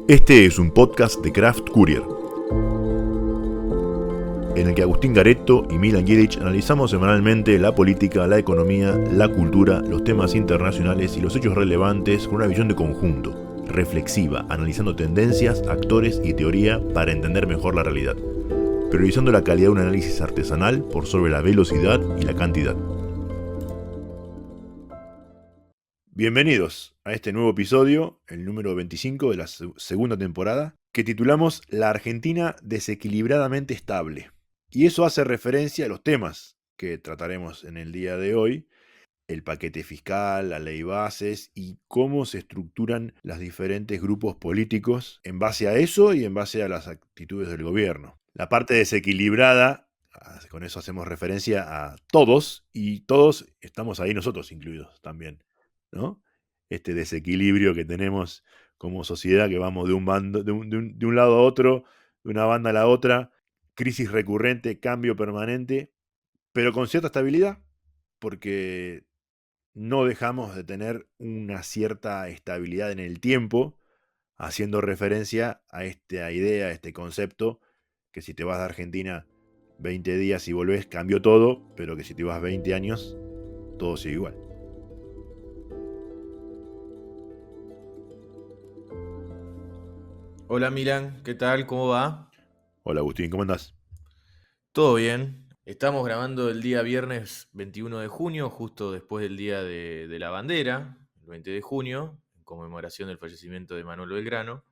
Este es un podcast de Craft Courier, en el que Agustín Garetto y Milan Jedic analizamos semanalmente la política, la economía, la cultura, los temas internacionales y los hechos relevantes con una visión de conjunto, reflexiva, analizando tendencias, actores y teoría para entender mejor la realidad, priorizando la calidad de un análisis artesanal por sobre la velocidad y la cantidad. Bienvenidos a este nuevo episodio, el número 25 de la segunda temporada, que titulamos La Argentina desequilibradamente estable. Y eso hace referencia a los temas que trataremos en el día de hoy, el paquete fiscal, la ley bases y cómo se estructuran los diferentes grupos políticos en base a eso y en base a las actitudes del gobierno. La parte desequilibrada, con eso hacemos referencia a todos, y todos estamos ahí nosotros incluidos también, ¿no? Este desequilibrio que tenemos como sociedad, que vamos de un lado a otro, de una banda a la otra, crisis recurrente, cambio permanente, pero con cierta estabilidad, porque no dejamos de tener una cierta estabilidad en el tiempo, haciendo referencia a esta idea, a este concepto, que si te vas de Argentina 20 días y volvés, cambió todo, pero que si te vas 20 años, todo sigue igual. Hola Milan, ¿qué tal? ¿Cómo va? Hola Agustín, ¿cómo andás? ¿Todo bien? Estamos grabando el día viernes 21 de junio, justo después del Día de la Bandera, el 20 de junio, en conmemoración del fallecimiento de Manuel Belgrano.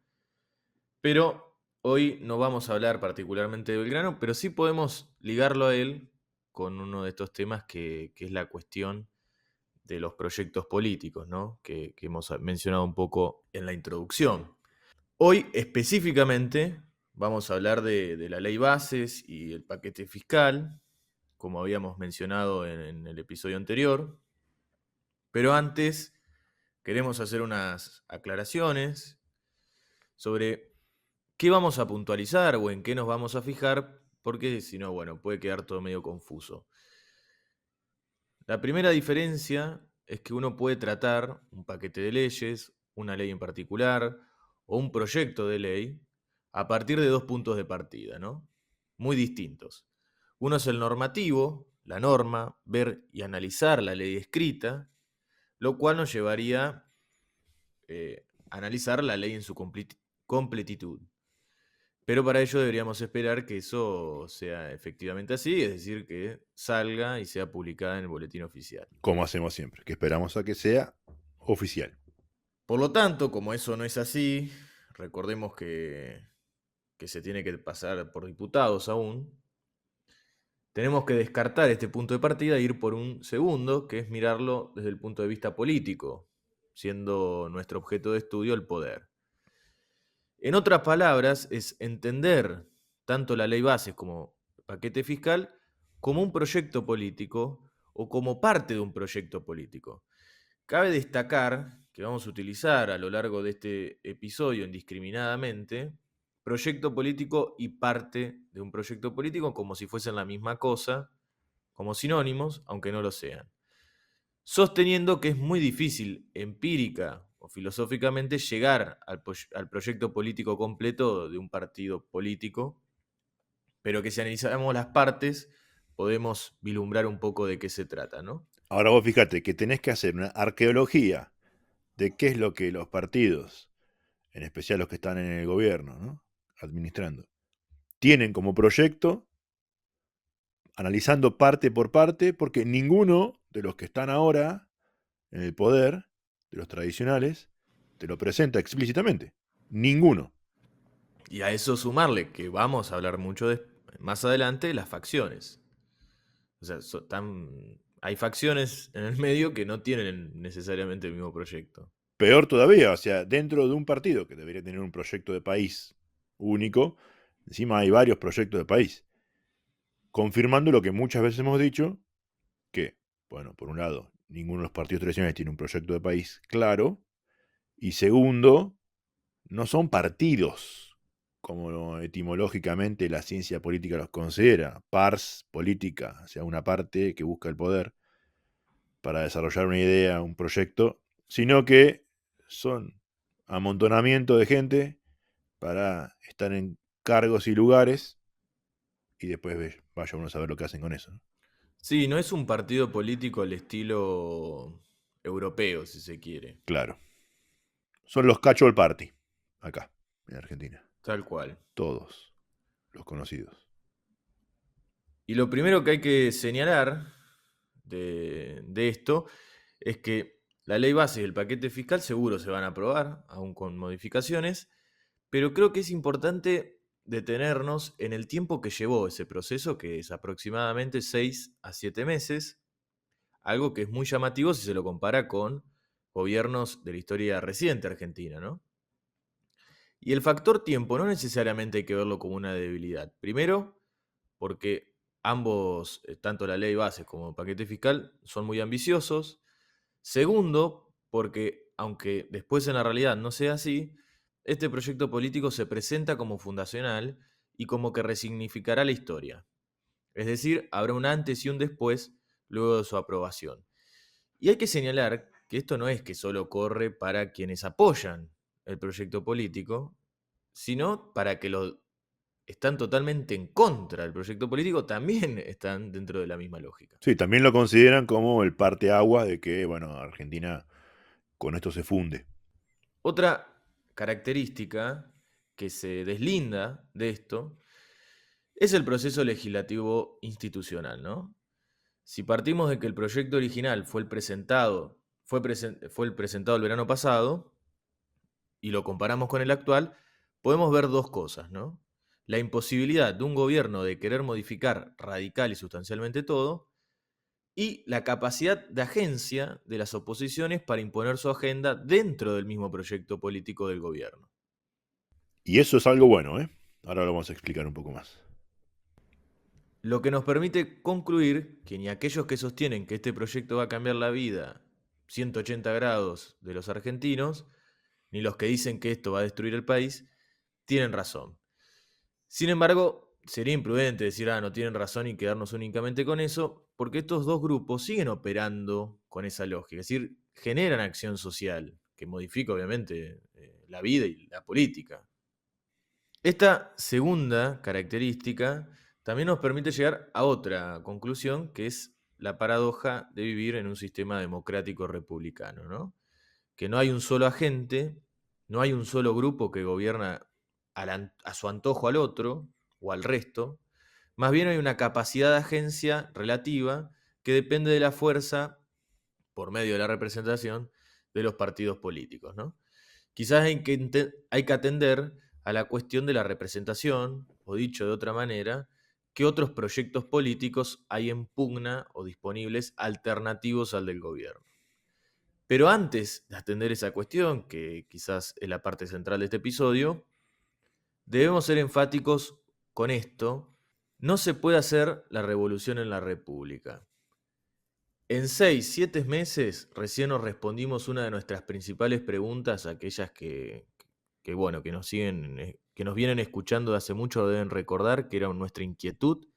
Pero hoy no vamos a hablar particularmente de Belgrano, pero sí podemos ligarlo a él con uno de estos temas que es la cuestión de los proyectos políticos, ¿no? Que hemos mencionado un poco en la introducción. Hoy específicamente vamos a hablar de la ley bases y el paquete fiscal, como habíamos mencionado en el episodio anterior. Pero antes queremos hacer unas aclaraciones sobre qué vamos a puntualizar o en qué nos vamos a fijar, porque si no, bueno, puede quedar todo medio confuso. La primera diferencia es que uno puede tratar un paquete de leyes, una ley en particular o un proyecto de ley a partir de dos puntos de partida, ¿no? Muy distintos. Uno es el normativo, la norma, ver y analizar la ley escrita, lo cual nos llevaría a analizar la ley en su completitud. Pero para ello deberíamos esperar que eso sea efectivamente así, es decir, que salga y sea publicada en el boletín oficial. Como hacemos siempre, que esperamos a que sea oficial. Por lo tanto, como eso no es así, recordemos que se tiene que pasar por diputados aún, tenemos que descartar este punto de partida e ir por un segundo, que es mirarlo desde el punto de vista político, siendo nuestro objeto de estudio el poder. En otras palabras, es entender tanto la ley bases como el paquete fiscal como un proyecto político o como parte de un proyecto político. Cabe destacar que vamos a utilizar a lo largo de este episodio indiscriminadamente proyecto político y parte de un proyecto político como si fuesen la misma cosa, como sinónimos, aunque no lo sean. Sosteniendo que es muy difícil empírica o filosóficamente llegar al proyecto político completo de un partido político, pero que si analizamos las partes podemos vislumbrar un poco de qué se trata, ¿no? Ahora vos fíjate que tenés que hacer una arqueología de qué es lo que los partidos, en especial los que están en el gobierno, ¿no?, administrando, tienen como proyecto, analizando parte por parte, porque ninguno de los que están ahora en el poder, de los tradicionales, te lo presenta explícitamente. Ninguno. Y a eso sumarle que vamos a hablar mucho más adelante de las facciones. O sea, hay facciones en el medio que no tienen necesariamente el mismo proyecto. Peor todavía, o sea, dentro de un partido que debería tener un proyecto de país único, encima hay varios proyectos de país, confirmando lo que muchas veces hemos dicho, que, bueno, por un lado, ninguno de los partidos tradicionales tiene un proyecto de país claro, y segundo, no son partidos, como etimológicamente la ciencia política los considera, pars política, o sea, una parte que busca el poder para desarrollar una idea, un proyecto, sino que son amontonamiento de gente para estar en cargos y lugares y después vaya uno a saber lo que hacen con eso, ¿no? Sí, no es un partido político al estilo europeo, si se quiere. Claro. Son los Cachol Party, acá, en Argentina. Tal cual. Todos los conocidos. Y lo primero que hay que señalar de esto es que la ley base y el paquete fiscal seguro se van a aprobar, aún con modificaciones, pero creo que es importante detenernos en el tiempo que llevó ese proceso, que es aproximadamente 6 a 7 meses, algo que es muy llamativo si se lo compara con gobiernos de la historia reciente argentina, ¿no? Y el factor tiempo no necesariamente hay que verlo como una debilidad. Primero, porque ambos, tanto la ley base como el paquete fiscal, son muy ambiciosos. Segundo, porque aunque después en la realidad no sea así, este proyecto político se presenta como fundacional y como que resignificará la historia. Es decir, habrá un antes y un después luego de su aprobación. Y hay que señalar que esto no es que solo corre para quienes apoyan el proyecto político, sino para que los están totalmente en contra del proyecto político, también están dentro de la misma lógica. Sí, también lo consideran como el parteaguas de que, bueno, Argentina con esto se funde. Otra característica que se deslinda de esto es el proceso legislativo institucional, ¿no? Si partimos de que el proyecto original fue el presentado el verano pasado y lo comparamos con el actual, podemos ver dos cosas, ¿no? La imposibilidad de un gobierno de querer modificar radical y sustancialmente todo, y la capacidad de agencia de las oposiciones para imponer su agenda dentro del mismo proyecto político del gobierno. Y eso es algo bueno, ¿eh? Ahora lo vamos a explicar un poco más. Lo que nos permite concluir que ni aquellos que sostienen que este proyecto va a cambiar la vida 180 grados de los argentinos, ni los que dicen que esto va a destruir el país, tienen razón. Sin embargo, sería imprudente decir, no tienen razón y quedarnos únicamente con eso, porque estos dos grupos siguen operando con esa lógica, es decir, generan acción social, que modifica obviamente la vida y la política. Esta segunda característica también nos permite llegar a otra conclusión, que es la paradoja de vivir en un sistema democrático republicano, ¿no? Que no hay un solo agente, no hay un solo grupo que gobierna a su antojo al otro o al resto, más bien hay una capacidad de agencia relativa que depende de la fuerza, por medio de la representación, de los partidos políticos, ¿no? Quizás hay que atender a la cuestión de la representación, o dicho de otra manera, qué otros proyectos políticos hay en pugna o disponibles alternativos al del gobierno. Pero antes de atender esa cuestión, que quizás es la parte central de este episodio, debemos ser enfáticos con esto. No se puede hacer la revolución en la República. En 6, 7 meses recién nos respondimos una de nuestras principales preguntas, aquellas bueno, que nos siguen, que nos vienen escuchando de hace mucho deben recordar que era nuestra inquietud,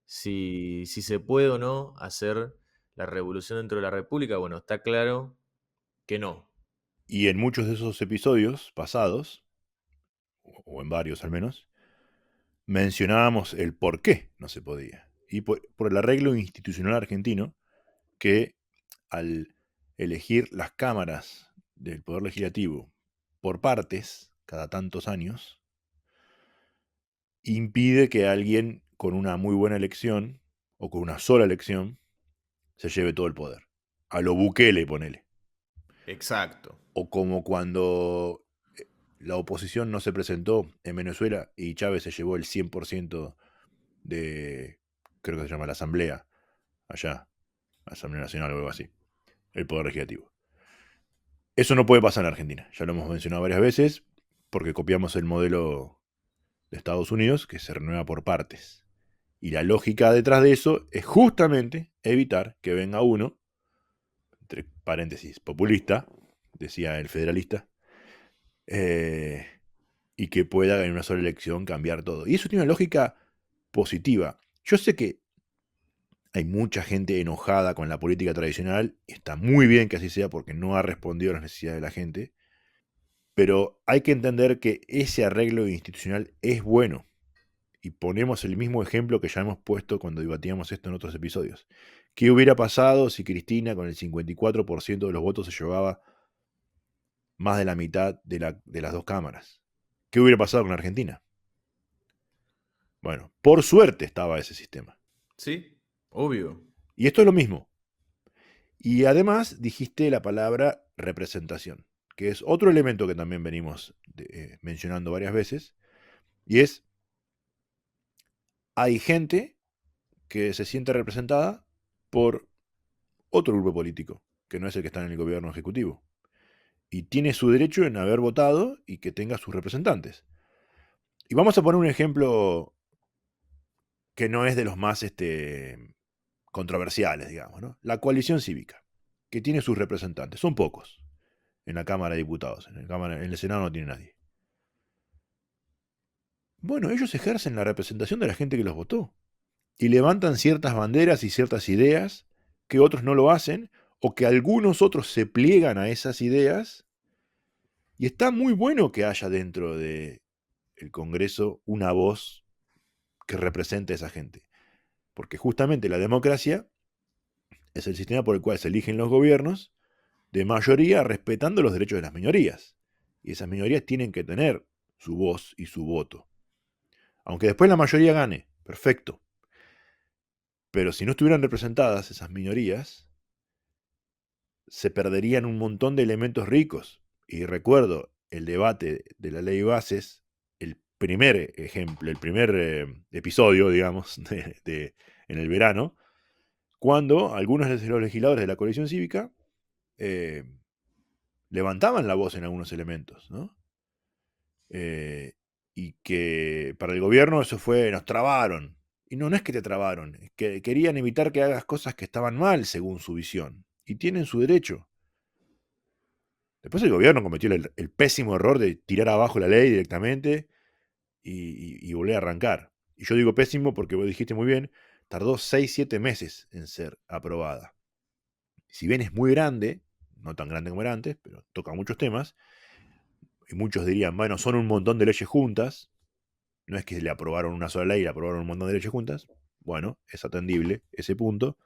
si se puede o no hacer la revolución dentro de la República. Bueno, está claro que no. Y en muchos de esos episodios pasados, o en varios al menos, mencionábamos el por qué no se podía. Y por el arreglo institucional argentino, que al elegir las cámaras del Poder Legislativo por partes, cada tantos años, impide que alguien con una muy buena elección, o con una sola elección, se lleve todo el poder. A lo Bukele, ponele. Exacto. O como cuando la oposición no se presentó en Venezuela y Chávez se llevó el 100% de, creo que se llama la Asamblea, allá, Asamblea Nacional o algo así, el Poder Legislativo. Eso no puede pasar en Argentina, ya lo hemos mencionado varias veces, porque copiamos el modelo de Estados Unidos, que se renueva por partes. Y la lógica detrás de eso es justamente evitar que venga uno, entre paréntesis, populista, decía el federalista, eh, y que pueda en una sola elección cambiar todo. Y eso tiene una lógica positiva. Yo sé que hay mucha gente enojada con la política tradicional, y está muy bien que así sea porque no ha respondido a las necesidades de la gente, Pero hay que entender que ese arreglo institucional es bueno. Y ponemos el mismo ejemplo que ya hemos puesto cuando debatíamos esto en otros episodios. ¿Qué hubiera pasado si Cristina con el 54% de los votos se llevaba más de la mitad de las dos cámaras? ¿Qué hubiera pasado con Argentina? Bueno, por suerte estaba ese sistema. Sí, obvio. Y esto es lo mismo. Y además dijiste la palabra representación, que es otro elemento que también venimos mencionando varias veces, y es, hay gente que se siente representada por otro grupo político, que no es el que está en el gobierno ejecutivo, y tiene su derecho en haber votado y que tenga sus representantes. Y vamos a poner un ejemplo que no es de los más controversiales, digamos, ¿no? La coalición cívica, que tiene sus representantes, son pocos en la Cámara de Diputados, en el Senado no tiene nadie. Bueno, ellos ejercen la representación de la gente que los votó y levantan ciertas banderas y ciertas ideas que otros no lo hacen o que algunos otros se pliegan a esas ideas. Y está muy bueno que haya dentro del Congreso una voz que represente a esa gente. Porque justamente la democracia es el sistema por el cual se eligen los gobiernos de mayoría respetando los derechos de las minorías. Y esas minorías tienen que tener su voz y su voto. Aunque después la mayoría gane, perfecto. Pero si no estuvieran representadas esas minorías, se perderían un montón de elementos ricos. Y recuerdo el debate de la ley bases, el primer ejemplo, el primer episodio, digamos, en el verano, cuando algunos de los legisladores de la coalición cívica eh, levantaban la voz en algunos elementos, ¿no? Y que para el gobierno eso fue, nos trabaron. Y no, no es que te trabaron, es que querían evitar que hagas cosas que estaban mal según su visión. Y tienen su derecho. Después el gobierno cometió el pésimo error de tirar abajo la ley directamente y volver a arrancar. Y yo digo pésimo porque vos dijiste muy bien, tardó 6, 7 meses en ser aprobada. Si bien es muy grande, no tan grande como era antes, pero toca muchos temas, y muchos dirían, bueno, son un montón de leyes juntas, no es que le aprobaron una sola ley, le aprobaron un montón de leyes juntas, bueno, es atendible ese punto,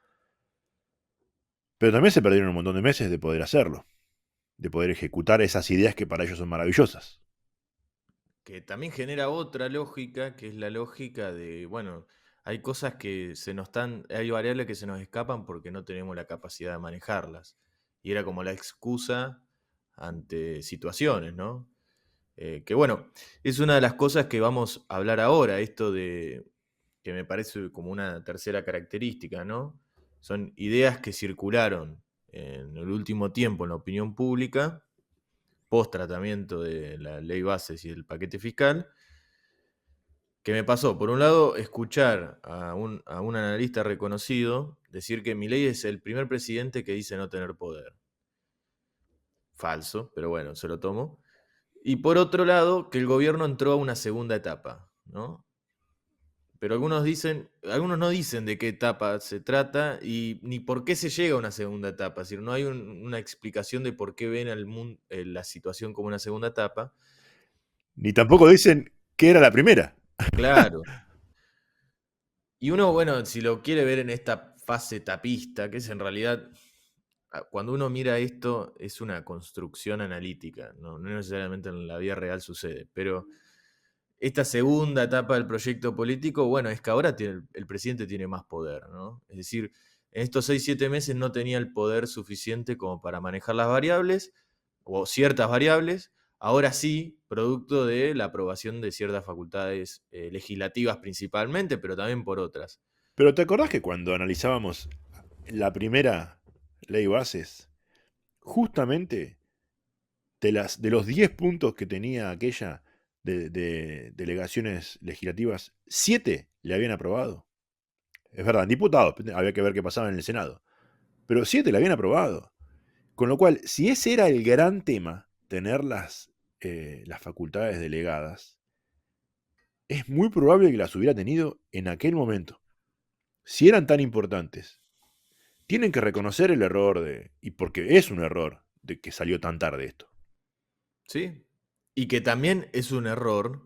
pero también se perdieron un montón de meses de poder hacerlo, de poder ejecutar esas ideas que para ellos son maravillosas. Que también genera otra lógica, que es la lógica de, bueno, hay cosas que se nos están, hay variables que se nos escapan porque no tenemos la capacidad de manejarlas. Y era como la excusa ante situaciones, ¿no? Que bueno, es una de las cosas que vamos a hablar ahora, esto de, que me parece como una tercera característica, ¿no? Son ideas que circularon en el último tiempo en la opinión pública post tratamiento de la ley bases y el paquete fiscal, que me pasó, por un lado, escuchar a un analista reconocido decir que Milei es el primer presidente que dice no tener poder. Falso, pero bueno, se lo tomo. Y por otro lado, que el gobierno entró a una segunda etapa, ¿no? Pero algunos dicen, algunos no dicen de qué etapa se trata y ni por qué se llega a una segunda etapa. Es decir, no hay una explicación de por qué ven al mundo, la situación como una segunda etapa. Ni tampoco dicen que era la primera. Claro. Y uno, bueno, si lo quiere ver en esta fase tapista, que es en realidad, cuando uno mira esto, es una construcción analítica, no necesariamente en la vida real sucede, pero esta segunda etapa del proyecto político, bueno, es que ahora el presidente tiene más poder, ¿no? Es decir, en estos 6, 7 meses no tenía el poder suficiente como para manejar las variables o ciertas variables, ahora sí, producto de la aprobación de ciertas facultades legislativas principalmente, pero también por otras. Pero ¿te acordás que cuando analizábamos la primera ley bases, justamente de los 10 puntos que tenía aquella de delegaciones legislativas, 7 le habían aprobado? Es verdad, en diputados, había que ver qué pasaba en el Senado. Pero 7 le habían aprobado. Con lo cual, si ese era el gran tema, tener las facultades delegadas, es muy probable que las hubiera tenido en aquel momento. Si eran tan importantes, tienen que reconocer el error y porque es un error de que salió tan tarde esto. ¿Sí? Y que también es un error,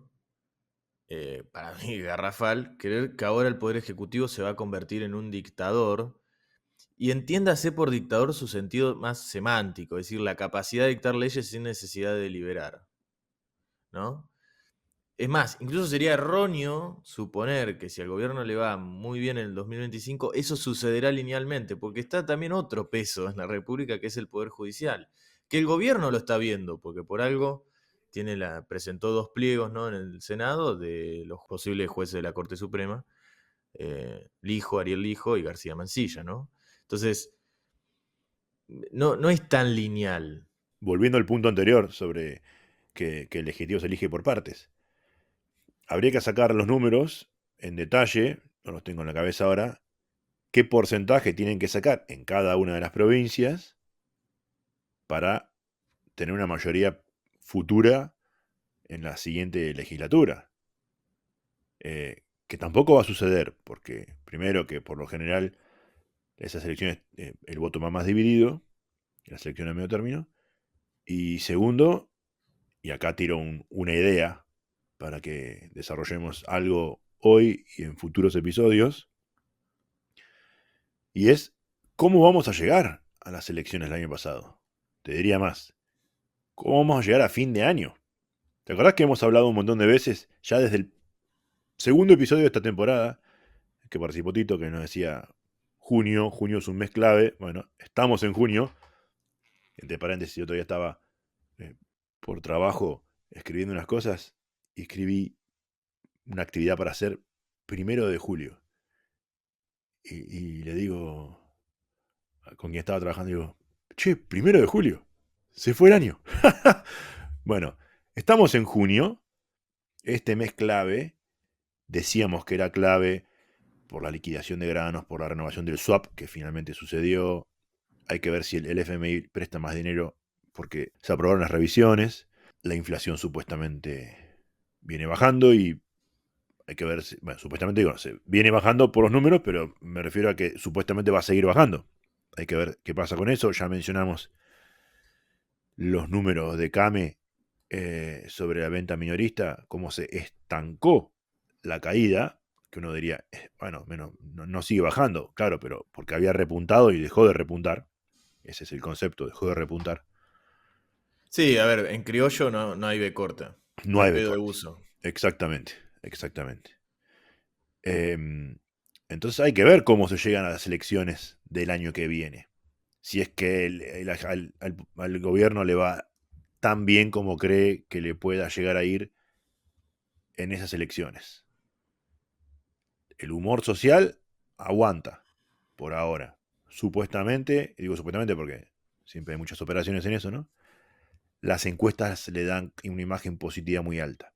para mí garrafal, creer que ahora el Poder Ejecutivo se va a convertir en un dictador. Y entiéndase por dictador su sentido más semántico, es decir, la capacidad de dictar leyes sin necesidad de deliberar, ¿no? Es más, incluso sería erróneo suponer que si al gobierno le va muy bien en el 2025, eso sucederá linealmente, porque está también otro peso en la República, que es el Poder Judicial, que el gobierno lo está viendo, porque por algo presentó dos pliegos, ¿no?, en el Senado de los posibles jueces de la Corte Suprema, Lijo, Ariel Lijo y García Mansilla, ¿no? Entonces, no es tan lineal. Volviendo al punto anterior sobre que el Ejecutivo se elige por partes. Habría que sacar los números en detalle, no los tengo en la cabeza ahora, qué porcentaje tienen que sacar en cada una de las provincias para tener una mayoría futura en la siguiente legislatura. Que tampoco va a suceder, porque primero que por lo general esas elecciones el voto va más dividido, las elecciones a medio término, y segundo, y acá tiro una idea para que desarrollemos algo hoy y en futuros episodios, y es cómo vamos a llegar a las elecciones del año pasado. Te diría más, cómo vamos a llegar a fin de año. ¿Te acordás que hemos hablado un montón de veces, ya desde el segundo episodio de esta temporada, que participó Tito, que nos decía junio es un mes clave? Bueno, estamos en junio. Entre paréntesis, yo todavía estaba eh, por trabajo escribiendo unas cosas y escribí una actividad para hacer 1 de julio. Y le digo, con quien estaba trabajando, digo, che, 1 de julio, se fue el año. Bueno, estamos en junio, este mes clave, decíamos que era clave por la liquidación de granos, por la renovación del swap, que finalmente sucedió. Hay que ver si el FMI presta más dinero porque se aprobaron las revisiones. La inflación supuestamente viene bajando y hay que ver, bueno, supuestamente digo, se viene bajando por los números, pero me refiero a que supuestamente va a seguir bajando. Hay que ver qué pasa con eso. Ya mencionamos los números de CAME sobre la venta minorista, cómo se estancó la caída, que uno diría, bueno, no sigue bajando, claro, pero porque había repuntado y dejó de repuntar. Ese es el concepto, dejó de repuntar. Sí, a ver, en criollo no hay B corta, No no hay hay pedo de corte. uso. Exactamente, exactamente. Entonces hay que ver cómo se llegan a las elecciones del año que viene. Si es que al gobierno le va tan bien como cree que le pueda llegar a ir en esas elecciones. El humor social aguanta por ahora. Supuestamente, y digo supuestamente porque siempre hay muchas operaciones en eso, ¿no? Las encuestas le dan una imagen positiva muy alta.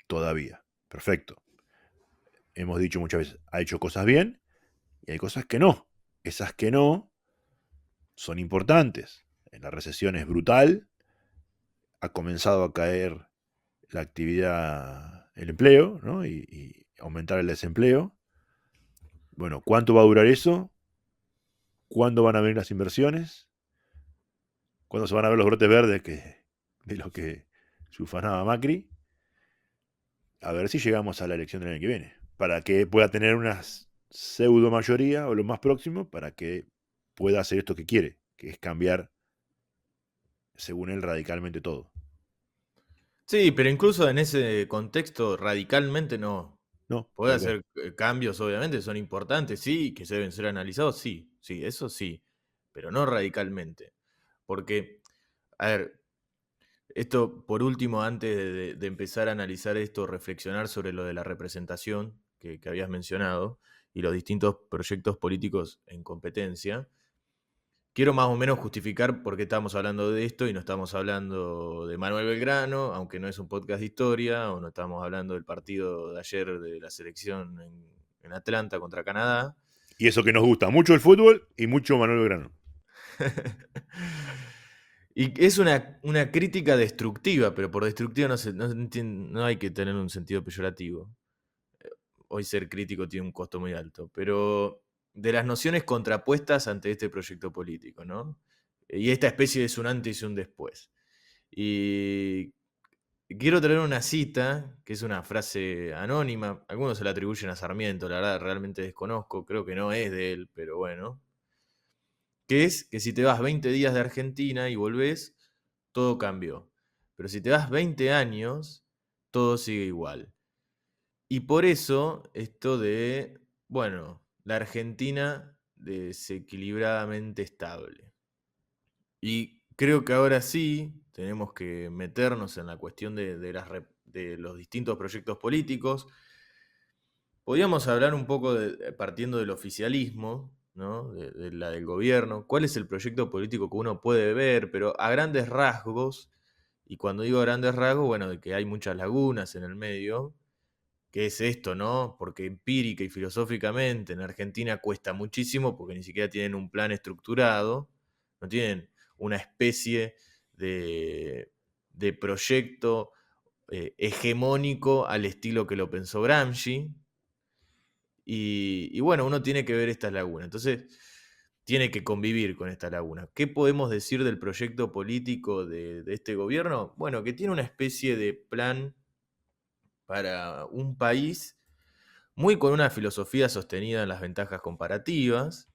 Todavía. Perfecto. Hemos dicho muchas veces, ha hecho cosas bien y hay cosas que no. Esas que no son importantes. La recesión es brutal. Ha comenzado a caer la actividad, el empleo, ¿no? Y aumentar el desempleo. Bueno, ¿cuánto va a durar eso? ¿Cuándo van a venir las inversiones? ¿Cuándo se van a ver los brotes verdes de lo que se ufanaba Macri? A ver si llegamos a la elección del año que viene. Para que pueda tener una pseudo mayoría o lo más próximo, para que pueda hacer esto que quiere, que es cambiar, según él, radicalmente todo. Sí, pero incluso en ese contexto radicalmente no. No, Puede tal cual. hacer cambios, obviamente, son importantes, sí, que deben ser analizados, sí, sí, eso sí, pero no radicalmente. Porque, a ver, esto por último, antes de empezar a analizar esto, reflexionar sobre lo de la representación que habías mencionado y los distintos proyectos políticos en competencia. Quiero más o menos justificar por qué estamos hablando de esto y no estamos hablando de Manuel Belgrano, aunque no es un podcast de historia, o no estamos hablando del partido de ayer de la selección en Atlanta contra Canadá. Y eso que nos gusta mucho el fútbol y mucho Manuel Belgrano. Y es una crítica destructiva, pero por destructiva no hay que tener un sentido peyorativo. Hoy ser crítico tiene un costo muy alto, pero de las nociones contrapuestas ante este proyecto político, ¿no? Y esta especie es un antes y un después. Y quiero traer una cita, que es una frase anónima, algunos se la atribuyen a Sarmiento, la verdad realmente desconozco, creo que no es de él, pero bueno, que es que si te vas 20 días de Argentina y volvés, todo cambió. Pero si te vas 20 años, todo sigue igual. Y por eso esto de, bueno, la Argentina desequilibradamente estable. Y creo que ahora sí tenemos que meternos en la cuestión de los distintos proyectos políticos. Podríamos hablar un poco partiendo del oficialismo, ¿no? De la del gobierno. ¿Cuál es el proyecto político que uno puede ver? Pero a grandes rasgos, y cuando digo grandes rasgos, bueno, de que hay muchas lagunas en el medio, que es esto, ¿no? Porque empírica y filosóficamente en Argentina cuesta muchísimo porque ni siquiera tienen un plan estructurado, no tienen una especie de, de proyecto hegemónico al estilo que lo pensó Gramsci. Y bueno, uno tiene que ver estas lagunas. Entonces, tiene que convivir con esta laguna. ¿Qué podemos decir del proyecto político de este gobierno? Bueno, que tiene una especie de plan para un país muy con una filosofía sostenida en las ventajas comparativas,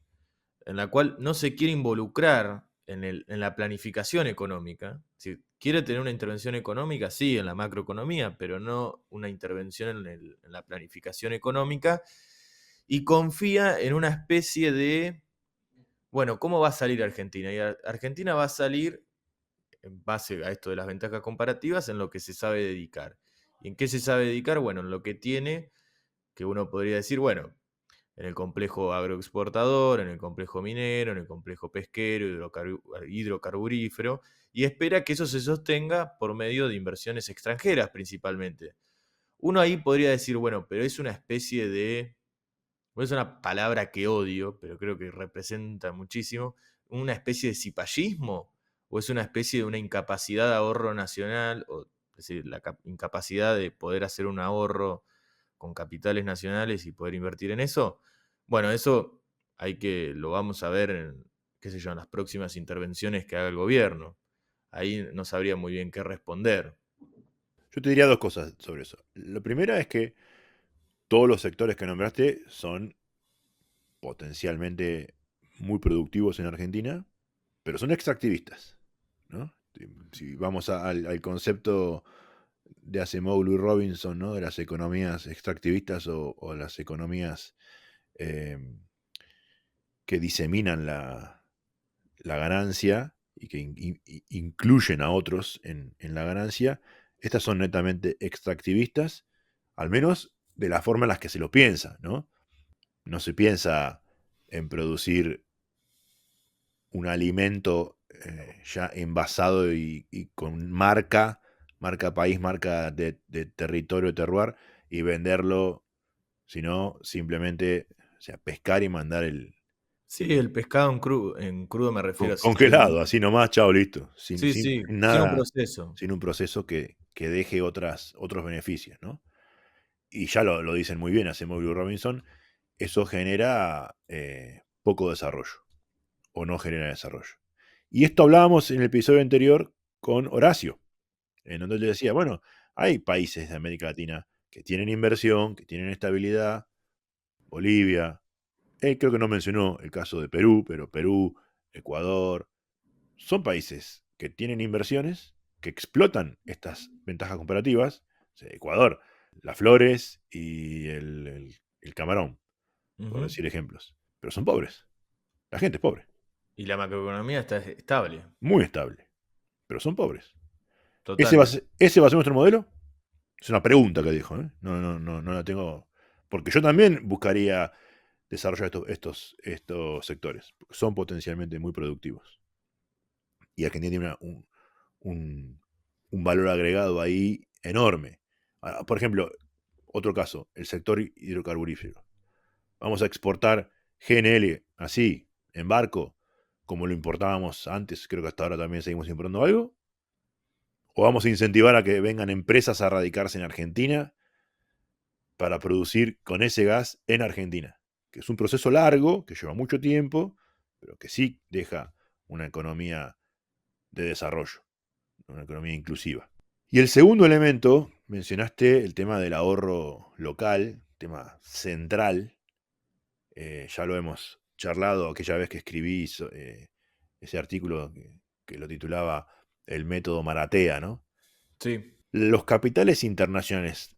en la cual no se quiere involucrar en la planificación económica. Si quiere tener una intervención económica, sí, en la macroeconomía, pero no una intervención en la planificación económica, y confía en una especie de, bueno, ¿cómo va a salir Argentina? Y Argentina va a salir en base a esto de las ventajas comparativas en lo que se sabe dedicar. ¿Y en qué se sabe dedicar? Bueno, en lo que tiene, que uno podría decir, bueno, en el complejo agroexportador, en el complejo minero, en el complejo pesquero, hidrocarburífero, y espera que eso se sostenga por medio de inversiones extranjeras principalmente. Uno ahí podría decir, bueno, pero es una especie de, bueno, es una palabra que odio, pero creo que representa muchísimo, una especie de cipallismo, o es una especie de una incapacidad de ahorro nacional, o es decir, la incapacidad de poder hacer un ahorro con capitales nacionales y poder invertir en eso. Bueno, eso lo vamos a ver en, qué sé yo, en las próximas intervenciones que haga el gobierno. Ahí no sabría muy bien qué responder. Yo te diría dos cosas sobre eso. La primera es que todos los sectores que nombraste son potencialmente muy productivos en Argentina, pero son extractivistas, ¿no? Si vamos al concepto de Acemoglu y Robinson, ¿no? De las economías extractivistas o las economías eh, que diseminan la ganancia y que incluyen a otros en la ganancia, estas son netamente extractivistas, al menos de la forma en la que se lo piensa, ¿no? No se piensa en producir un alimento ya envasado y con marca país, marca de territorio, terroir, y venderlo, sino simplemente, o sea, pescar y mandar Sí, el pescado en crudo me refiero así congelado, sin... así nomás, chao, listo. Sí, sí, Sin sin un nada, proceso. sin un proceso que deje otros beneficios, ¿no? Y ya lo dicen muy bien, hacemos Blue Robinson, eso genera poco desarrollo, o no genera desarrollo. Y esto hablábamos en el episodio anterior con Horacio, en donde él decía, bueno, hay países de América Latina que tienen inversión, que tienen estabilidad, Bolivia, él creo que no mencionó el caso de Perú, pero Perú, Ecuador, son países que tienen inversiones, que explotan estas ventajas comparativas. O sea, Ecuador, las flores y el camarón, por Ujú. decir ejemplos. Pero son pobres. La gente es pobre. Y la macroeconomía está estable, Muy estable. Pero son pobres. total. ¿Ese va a ser nuestro modelo? Es una pregunta que dijo. ¿Eh? No la tengo. Porque yo también buscaría desarrollar estos sectores. Porque son potencialmente muy productivos. Y Argentina tiene un, un valor agregado ahí enorme. Ahora, por ejemplo, otro caso, el sector hidrocarburífero. Vamos a exportar GNL así, en barco, como lo importábamos antes, creo que hasta ahora también seguimos importando algo. O vamos a incentivar a que vengan empresas a radicarse en Argentina para producir con ese gas en Argentina. Que es un proceso largo, que lleva mucho tiempo, pero que sí deja una economía de desarrollo, una economía inclusiva. Y el segundo elemento, mencionaste el tema del ahorro local, tema central. Ya lo hemos charlado aquella vez que escribí ese artículo que lo titulaba El método Maratea, ¿no? Sí. Los capitales internacionales,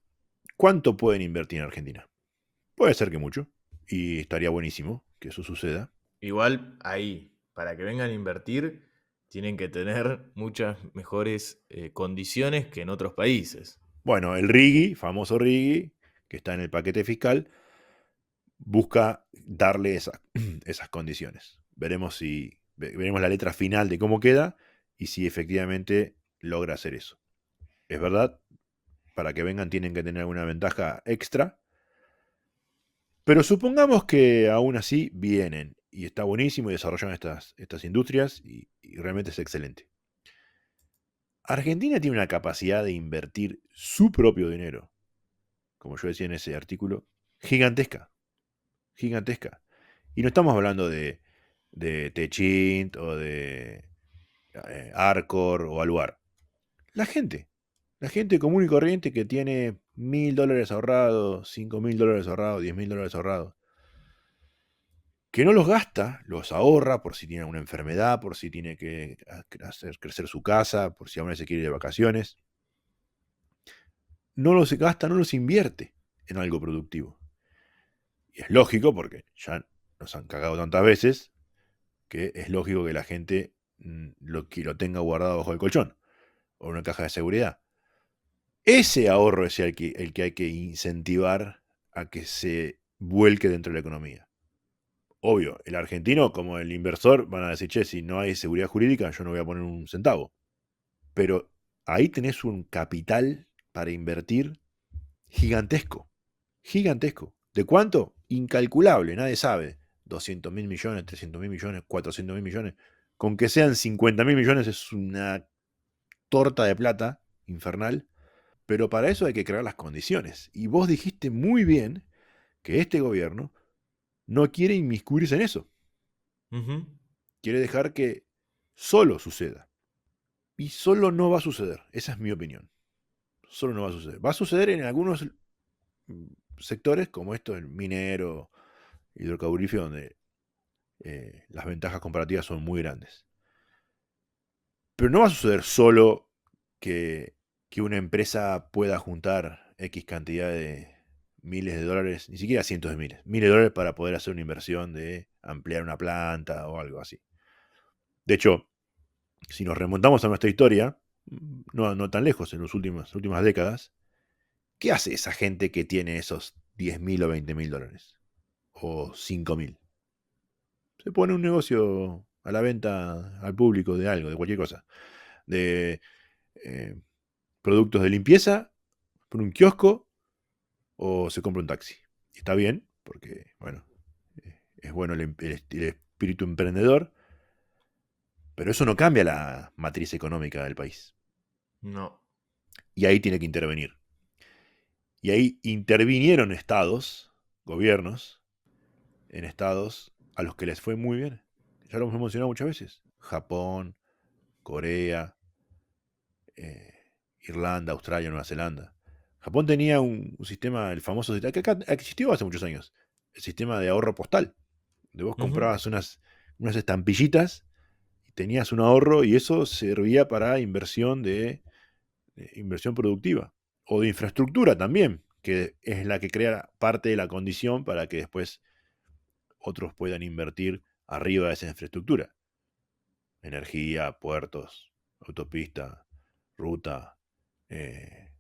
¿cuánto pueden invertir en Argentina? Puede ser que mucho, y estaría buenísimo que eso suceda. Igual ahí, para que vengan a invertir, tienen que tener muchas mejores condiciones que en otros países. Bueno, el RIGI, famoso RIGI, que está en el paquete fiscal, busca darle esas condiciones. Veremos la letra final de cómo queda y si efectivamente logra hacer eso. Es verdad, para que vengan tienen que tener alguna ventaja extra, pero supongamos que aún así vienen y está buenísimo y desarrollan estas industrias y realmente es excelente. Argentina tiene una capacidad de invertir su propio dinero, como yo decía en ese artículo, gigantesca, gigantesca. Y no estamos hablando de Techint o de Arcor o Aluar. La gente, la gente común y corriente que tiene $1.000 ahorrados, $5.000 ahorrados, $10.000 ahorrados, que no los gasta, los ahorra por si tiene una enfermedad, por si tiene que hacer crecer su casa, por si aún se quiere ir de vacaciones. No los gasta, no los invierte en algo productivo. Y es lógico, porque ya nos han cagado tantas veces, que es lógico que la gente que lo tenga guardado bajo el colchón o en una caja de seguridad. Ese ahorro es el que hay que incentivar a que se vuelque dentro de la economía. Obvio, el argentino como el inversor van a decir, che, si no hay seguridad jurídica, yo no voy a poner un centavo. Pero ahí tenés un capital para invertir gigantesco. Gigantesco. ¿De cuánto? Incalculable, nadie sabe. 200.000 millones, 300.000 millones, 400.000 millones. Con que sean 50.000 millones es una torta de plata infernal. Pero para eso hay que crear las condiciones. Y vos dijiste muy bien que este gobierno no quiere inmiscuirse en eso. Ujú. Quiere dejar que solo suceda. Y solo no va a suceder. Esa es mi opinión. Solo no va a suceder. Va a suceder en algunos sectores como esto, el minero, hidrocarburífero, donde las ventajas comparativas son muy grandes. Pero no va a suceder solo que una empresa pueda juntar X cantidad de miles de dólares, ni siquiera cientos de miles de dólares para poder hacer una inversión de ampliar una planta o algo así. De hecho, si nos remontamos a nuestra historia, no tan lejos, en las últimas décadas, ¿qué hace esa gente que tiene esos 10.000 o 20.000 dólares? O 5.000. Se pone un negocio a la venta al público de algo, de cualquier cosa. De eh, productos de limpieza, pone un kiosco o se compra un taxi. Y está bien, porque, bueno, es bueno el espíritu emprendedor, pero eso no cambia la matriz económica del país. No. Y ahí tiene que intervenir. Y ahí intervinieron estados, gobiernos, en estados a los que les fue muy bien. Ya lo hemos mencionado muchas veces. Japón, Corea, eh, Irlanda, Australia, Nueva Zelanda. Japón tenía un sistema, el famoso sistema, que acá existió hace muchos años, el sistema de ahorro postal, donde vos Ujú. comprabas unas estampillitas y tenías un ahorro y eso servía para inversión productiva o de infraestructura también, que es la que crea parte de la condición para que después otros puedan invertir arriba de esa infraestructura. Energía, puertos, autopista, ruta,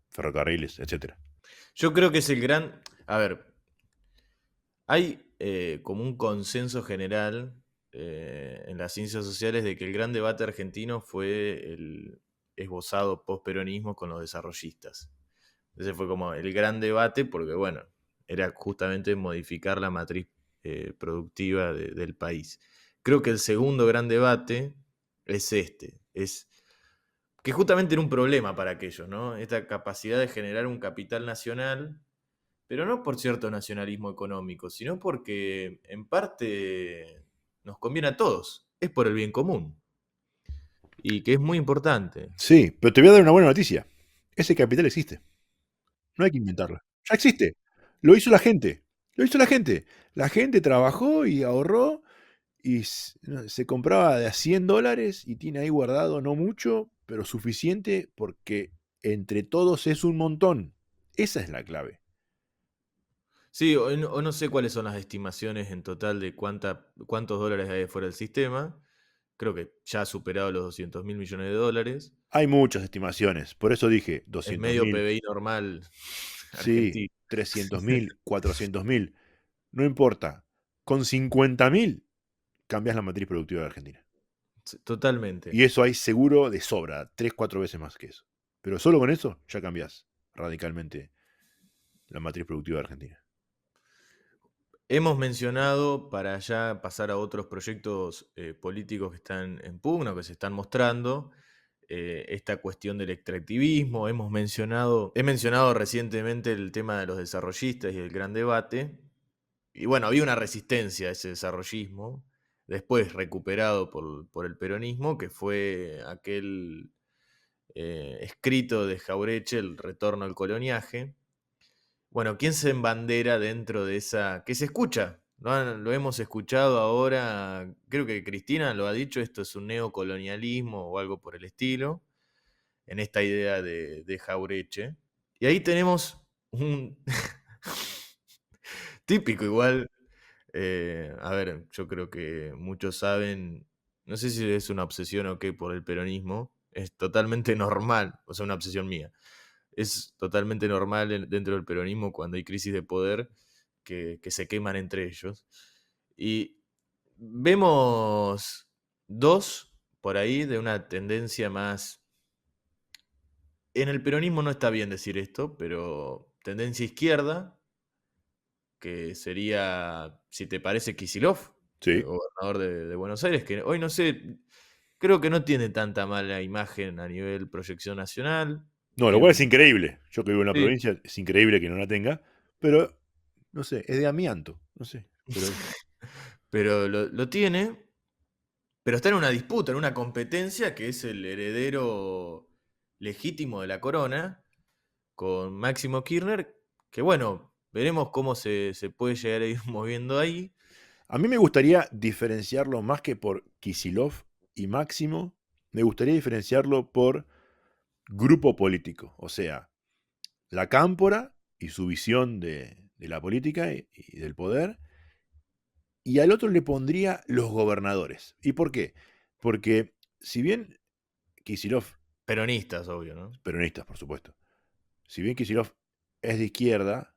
ferrocarriles, etcétera. Yo creo que es el gran... A ver, hay como un consenso general en las ciencias sociales de que el gran debate argentino fue el esbozado postperonismo con los desarrollistas. Ese fue como el gran debate porque, bueno, era justamente modificar la matriz productiva del país. Creo que el segundo gran debate es este, es que justamente era un problema para aquellos, ¿no? Esta capacidad de generar un capital nacional, pero no por cierto nacionalismo económico, sino porque en parte nos conviene a todos, es por el bien común y que es muy importante. Sí, pero te voy a dar una buena noticia. Ese capital existe. No hay que inventarlo. Ya existe. Lo hizo la gente. Lo hizo la gente. La gente trabajó y ahorró y no, se compraba de a $100 y tiene ahí guardado no mucho, pero suficiente porque entre todos es un montón. Esa es la clave. Sí, o no sé cuáles son las estimaciones en total de cuántos dólares hay fuera del sistema. Creo que ya ha superado los 200.000 millones de dólares. Hay muchas estimaciones, por eso dije Es 200 medio mil, PBI normal sí, argentino. 300.000, 400.000, no importa. Con 50.000 cambias la matriz productiva de Argentina. Sí, totalmente. Y eso hay seguro de sobra, 3, 4 veces más que eso. Pero solo con eso ya cambias radicalmente la matriz productiva de Argentina. Hemos mencionado, para ya pasar a otros proyectos políticos que están en pugna, que se están mostrando, esta cuestión del extractivismo. He mencionado recientemente el tema de los desarrollistas y el gran debate. Y bueno, había una resistencia a ese desarrollismo, después recuperado por el peronismo, que fue aquel escrito de Jaureche, El retorno al coloniaje. Bueno, ¿quién se embandera dentro de esa? Que se escucha, lo hemos escuchado ahora, creo que Cristina lo ha dicho, esto es un neocolonialismo o algo por el estilo, en esta idea de Jaureche. Y ahí tenemos un típico igual, a ver, yo creo que muchos saben, no sé si es una obsesión o qué por el peronismo, es totalmente normal, o sea, una obsesión mía. Es totalmente normal dentro del peronismo cuando hay crisis de poder que se queman entre ellos. Y vemos dos por ahí de una tendencia más... En el peronismo no está bien decir esto, pero tendencia izquierda, que sería, si te parece, Kicillof, el Sí. gobernador de Buenos Aires, que hoy no sé, creo que no tiene tanta mala imagen a nivel proyección nacional. No, lo Tiene cual es un... increíble. Yo que vivo en la Sí. provincia, es increíble que no la tenga. Pero, no sé, es de amianto. No sé. Pero Pero lo tiene, pero está en una disputa, en una competencia que es el heredero legítimo de la corona con Máximo Kirchner, que bueno, veremos cómo se puede llegar a ir moviendo ahí. a mí me gustaría diferenciarlo más que por Kisilov y Máximo. Me gustaría diferenciarlo por grupo político. O sea, la cámpora y su visión de la política y del poder. Y al otro le pondría los gobernadores. ¿Y por qué? Porque si bien Kisilov, Peronistas, obvio, ¿no? peronistas por supuesto, si bien Kisilov es de izquierda,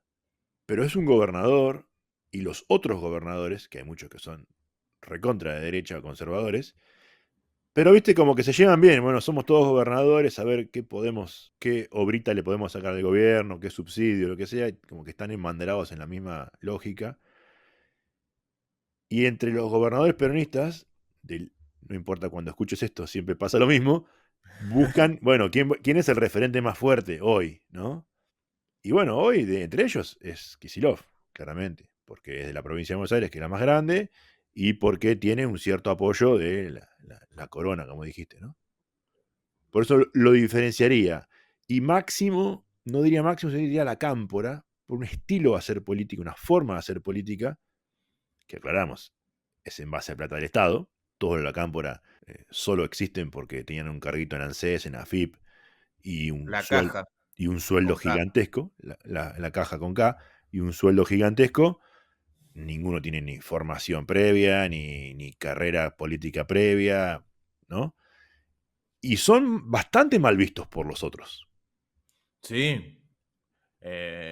pero es un gobernador y los otros gobernadores, que hay muchos que son recontra de derecha o conservadores, pero viste como que se llevan bien. Bueno, somos todos gobernadores, a ver qué podemos, qué obrita le podemos sacar del gobierno, qué subsidio, lo que sea, como que están embanderados en la misma lógica. Y entre los gobernadores peronistas, no importa cuando escuches esto, siempre pasa lo mismo, buscan, bueno, ¿quién es el referente más fuerte hoy, ¿no? Y bueno, hoy entre ellos es Kicillof, claramente, porque es de la provincia de Buenos Aires, que es la más grande, y porque tiene un cierto apoyo de la corona, como dijiste, ¿no? Por eso lo diferenciaría. Y Máximo, no diría Máximo, sino diría la cámpora, por un estilo de hacer política, una forma de hacer política, que aclaramos, es en base a plata del Estado. Todos los de la cámpora solo existen porque tenían un carguito en ANSES, en AFIP, y un, La suel- caja y un sueldo con K. gigantesco, la caja con K, y un sueldo gigantesco. Ninguno tiene ni formación previa, ni carrera política previa, ¿no? Y son bastante mal vistos por los otros. Sí.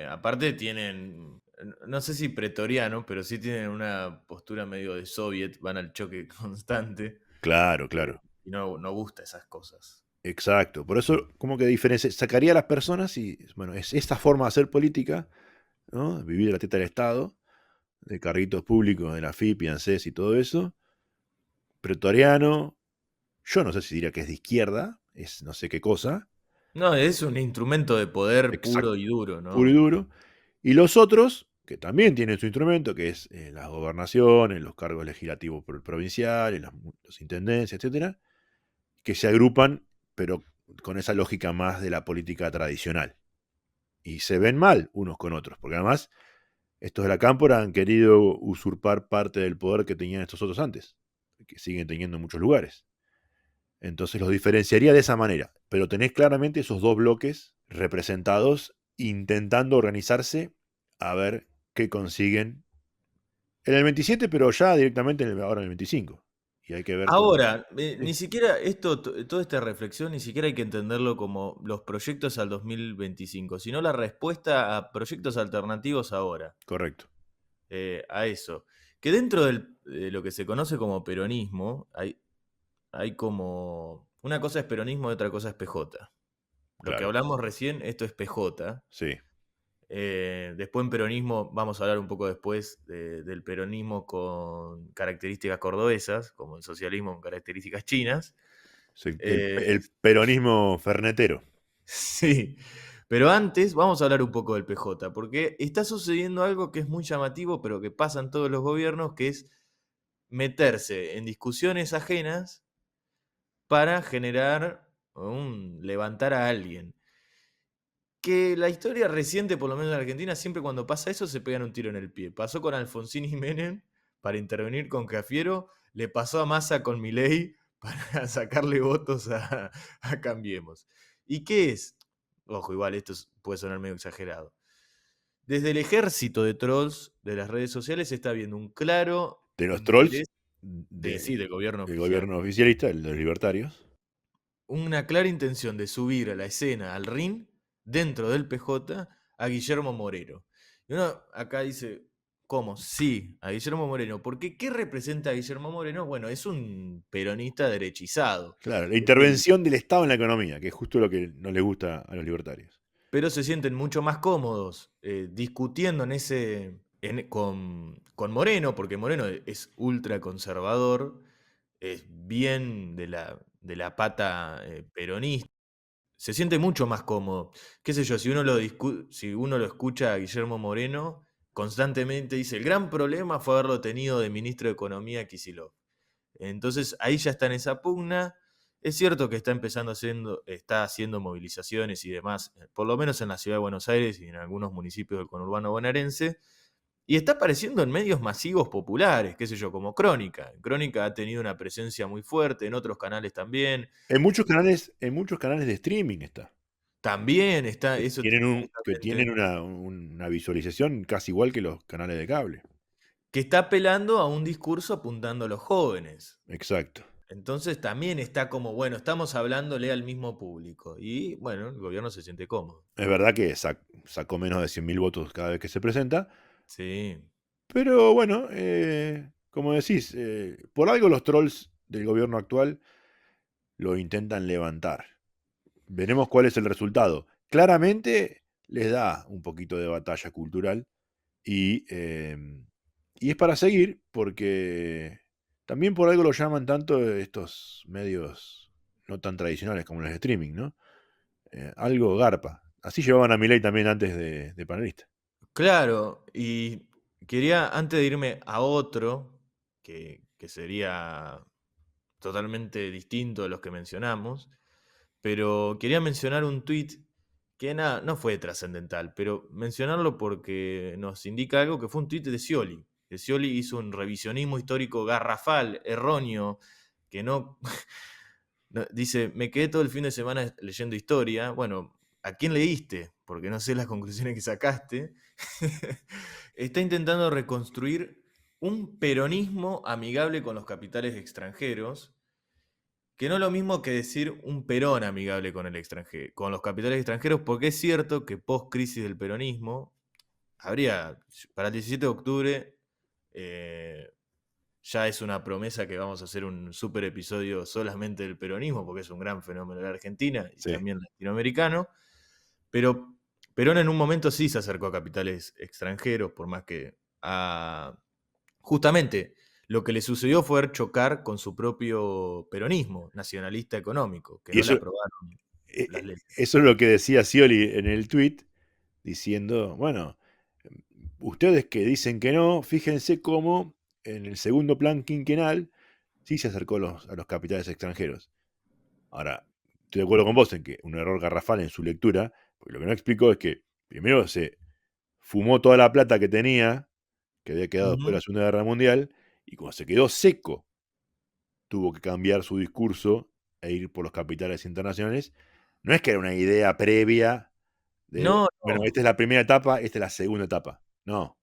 Aparte tienen, no sé si pretoriano, pero sí tienen una postura medio de soviet, van al choque constante Claro, eh, claro. y no gusta esas cosas. Exacto. Por eso, como que sacaría a las personas y, bueno, es esta forma de hacer política, ¿no? Vivir de la teta del Estado, de carritos públicos, de la FIP y ANSES y todo eso. Pretoriano, yo no sé si diría que es de izquierda, es no sé qué cosa. No, es un instrumento de poder Exacto, puro y duro, puro y ¿no? duro. Y los otros, que también tienen su instrumento, que es las gobernaciones, los cargos legislativos provinciales, las intendencias, etcétera, que se agrupan, pero con esa lógica más de la política tradicional. Y se ven mal unos con otros, porque además estos de la Cámpora han querido usurpar parte del poder que tenían estos otros antes, que siguen teniendo en muchos lugares. Entonces los diferenciaría de esa manera, pero tenés claramente esos dos bloques representados intentando organizarse a ver qué consiguen en el 27, pero ya directamente ahora en el 25. Y hay que ver cómo... Ahora, ni Sí, siquiera toda esta reflexión, ni siquiera hay que entenderlo como los proyectos al 2025, sino la respuesta a proyectos alternativos ahora, correcto, a eso. Que dentro de lo que se conoce como peronismo, hay como... Una cosa es peronismo y otra cosa es PJ. Lo que claro, hablamos recién, esto es PJ. sí, Después en peronismo, vamos a hablar un poco después del peronismo con características cordobesas, como el socialismo con características chinas. sí, Eh, el peronismo fernetero, sí, pero antes vamos a hablar un poco del PJ, porque está sucediendo algo que es muy llamativo, pero que pasa en todos los gobiernos, que es meterse en discusiones ajenas para generar levantar a alguien. Que la historia reciente, por lo menos en Argentina, siempre cuando pasa eso se pegan un tiro en el pie. Pasó con Alfonsín Menem para intervenir con Cafiero, le pasó a Massa con Milei para sacarle votos a Cambiemos. ¿Y qué es? Ojo, igual esto puede sonar medio exagerado. Desde el ejército de trolls de las redes sociales se está viendo un claro de los trolls interés sí, del gobierno del oficial. gobierno oficialista, el de los libertarios. Una clara intención de subir a la escena, al ring, dentro del PJ, a Guillermo Moreno. Y uno acá dice, ¿cómo? Sí, a Guillermo Moreno. Porque ¿qué representa a Guillermo Moreno? Bueno, es un peronista derechizado. Claro, la Es decir, intervención del Estado en la economía, que es justo lo que no les gusta a los libertarios. pero se sienten mucho más cómodos discutiendo con Moreno, porque Moreno es ultra conservador, es bien de la pata peronista. Se siente mucho más cómodo. Qué sé yo, si uno lo escucha a Guillermo Moreno, constantemente dice, el gran problema fue haberlo tenido de ministro de Economía a Kicillof. Entonces ahí ya está en esa pugna. Es cierto que está haciendo movilizaciones y demás, por lo menos en la ciudad de Buenos Aires y en algunos municipios del conurbano bonaerense, y está apareciendo en medios masivos populares, qué sé yo, como Crónica. Crónica ha tenido una presencia muy fuerte, en otros canales también. En muchos canales de streaming está. También está, Que eso tienen, que tienen justamente, una visualización casi igual que los canales de cable. que está apelando a un discurso apuntando a los jóvenes. Exacto. Entonces también está como, bueno, estamos hablándole al mismo público. Y bueno, el gobierno se siente cómodo. Es verdad que sacó menos de 100.000 votos cada vez que se presenta, Sí. pero bueno, como decís, por algo los trolls del gobierno actual lo intentan levantar. Veremos cuál es el resultado. Claramente les da un poquito de batalla cultural y es para seguir porque también por algo lo llaman tanto estos medios no tan tradicionales como los de streaming, ¿no? Algo garpa. Así llevaban a Milei también antes de panelista. Claro, y quería, antes de irme a otro, que sería totalmente distinto a los que mencionamos, pero quería mencionar un tuit que nada, no fue trascendental, pero mencionarlo porque nos indica algo que fue un tuit de Scioli. Que Scioli hizo un revisionismo histórico garrafal, erróneo, que no, dice, me quedé todo el fin de semana leyendo historia. Bueno, ¿a quién leíste? Porque no sé las conclusiones que sacaste. Está intentando reconstruir un peronismo amigable con los capitales extranjeros, que no es lo mismo que decir un Perón amigable con el extranjero, con los capitales extranjeros, porque es cierto que post crisis del peronismo habría, para el 17 de octubre, eh, ya es una promesa que vamos a hacer un super episodio solamente del peronismo, porque es un gran fenómeno de la Argentina y Sí. también latinoamericano, pero Perón en un momento sí se acercó a capitales extranjeros, por más que justamente lo que le sucedió fue chocar con su propio peronismo nacionalista económico, que Y no le eso, aprobaron las leyes. eso es lo que decía Scioli en el tweet, diciendo, bueno, ustedes que dicen que no, fíjense cómo en el segundo plan quinquenal sí se acercó a los capitales extranjeros. Ahora, estoy de acuerdo con vos en que un error garrafal en su lectura, porque lo que no explicó es que primero se fumó toda la plata que tenía, que había quedado después de Ujú. la Segunda Guerra Mundial, y cuando se quedó seco, tuvo que cambiar su discurso e ir por los capitales internacionales. No es que era una idea previa de, No, bueno, no. esta es la primera etapa, esta es la segunda etapa. No,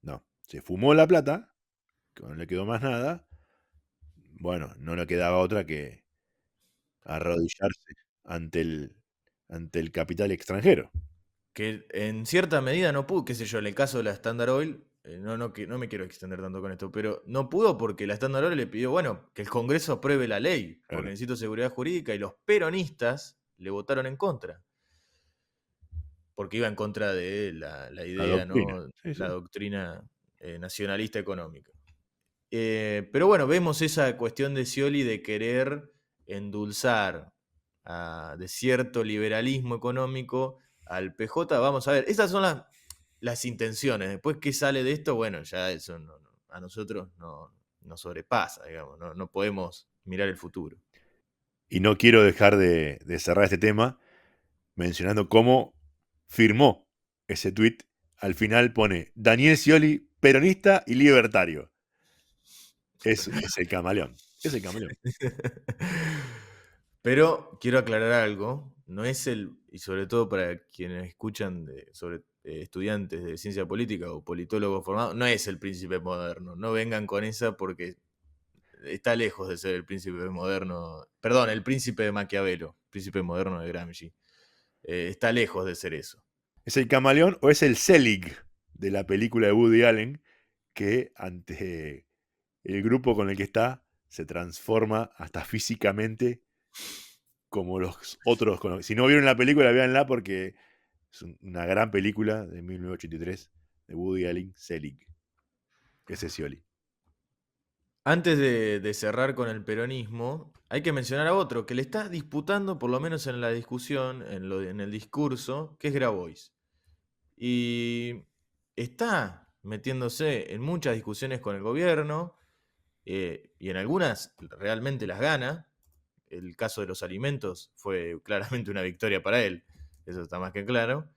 no. Se fumó la plata, que no le quedó más nada. Bueno, no le quedaba otra que arrodillarse ante el capital extranjero. Que en cierta medida no pudo, qué sé yo, en el caso de la Standard Oil, no me quiero extender tanto con esto, pero no pudo porque la Standard Oil le pidió, bueno, que el Congreso apruebe la ley, porque Claro, necesito seguridad jurídica, y los peronistas le votaron en contra, porque iba en contra de la la idea, doctrina. ¿no? Sí, La sí. doctrina nacionalista económica. Pero bueno, vemos esa cuestión de Scioli de querer endulzar de cierto liberalismo económico al PJ. Vamos a ver, esas son las intenciones. Después, ¿qué sale de esto? Bueno, ya eso a nosotros no nos sobrepasa, digamos, no podemos mirar el futuro. Y no quiero dejar de cerrar este tema mencionando cómo firmó ese tuit. Al final pone Daniel Scioli, peronista y libertario. Es el camaleón. Es el camaleón. Pero quiero aclarar algo, no es y sobre todo para quienes escuchan sobre estudiantes de ciencia política o politólogos formados, no es el príncipe moderno, no vengan con esa porque está lejos de ser el príncipe moderno, perdón, el príncipe de Maquiavelo, príncipe moderno de Gramsci, está lejos de ser eso. ¿Es el camaleón o es el Selig de la película de Woody Allen que ante el grupo con el que está se transforma hasta físicamente como los otros? Si no vieron la película, véanla porque es una gran película de 1983 de Woody Allen, Selig. Ese es Scioli. Antes de cerrar con el peronismo, hay que mencionar a otro que le está disputando, por lo menos en la discusión, en el discurso, que es Grabois. Y está metiéndose en muchas discusiones con el gobierno y en algunas realmente las gana. El caso de los alimentos fue claramente una victoria para él, eso está más que claro,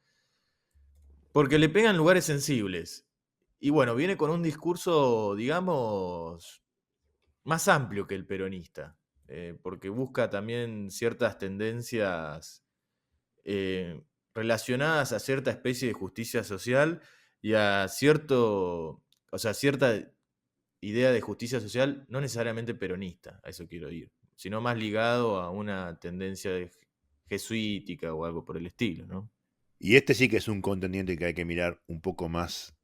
porque le pegan lugares sensibles. Y bueno, viene con un discurso, digamos, más amplio que el peronista, porque busca también ciertas tendencias eh, relacionadas a cierta especie de justicia social y a o sea, cierta idea de justicia social, no necesariamente peronista, a eso quiero ir, sino más ligado a una tendencia jesuítica o algo por el estilo, ¿no? Y este sí que es un contendiente que hay que mirar un poco más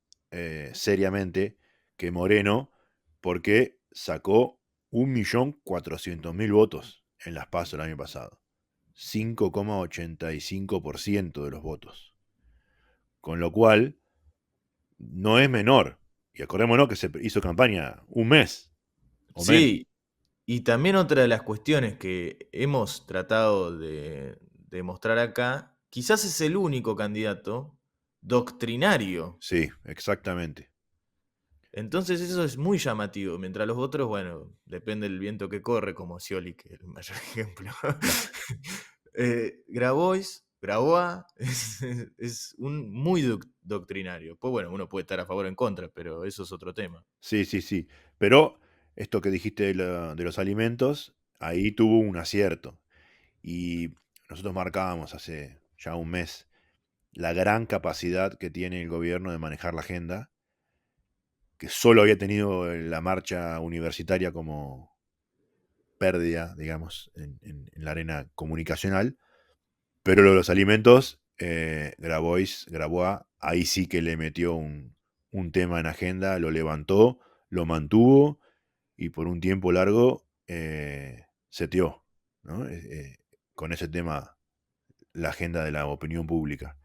seriamente que Moreno, porque sacó 1.400.000 votos en las PASO el año pasado. 5,85% de los votos. Con lo cual, no es menor. Y acordémonos que se hizo campaña un mes o menos. Sí, y también otra de las cuestiones que hemos tratado de mostrar acá, quizás es el único candidato doctrinario. Sí, exactamente. Entonces eso es muy llamativo, mientras los otros, bueno, depende del viento que corre, como Scioli, que es el mayor ejemplo. Grabois, es un muy doctrinario. Pues bueno, uno puede estar a favor o en contra, pero eso es otro tema. Sí, sí, sí. Pero esto que dijiste de los alimentos, ahí tuvo un acierto. Y nosotros marcábamos hace ya un mes la gran capacidad que tiene el gobierno de manejar la agenda, que solo había tenido la marcha universitaria como pérdida, digamos, en la arena comunicacional, pero lo de los alimentos, Grabois, ahí sí que le metió un tema en agenda, lo levantó, lo mantuvo y por un tiempo largo seteó, ¿no? Con ese tema la agenda de la opinión pública.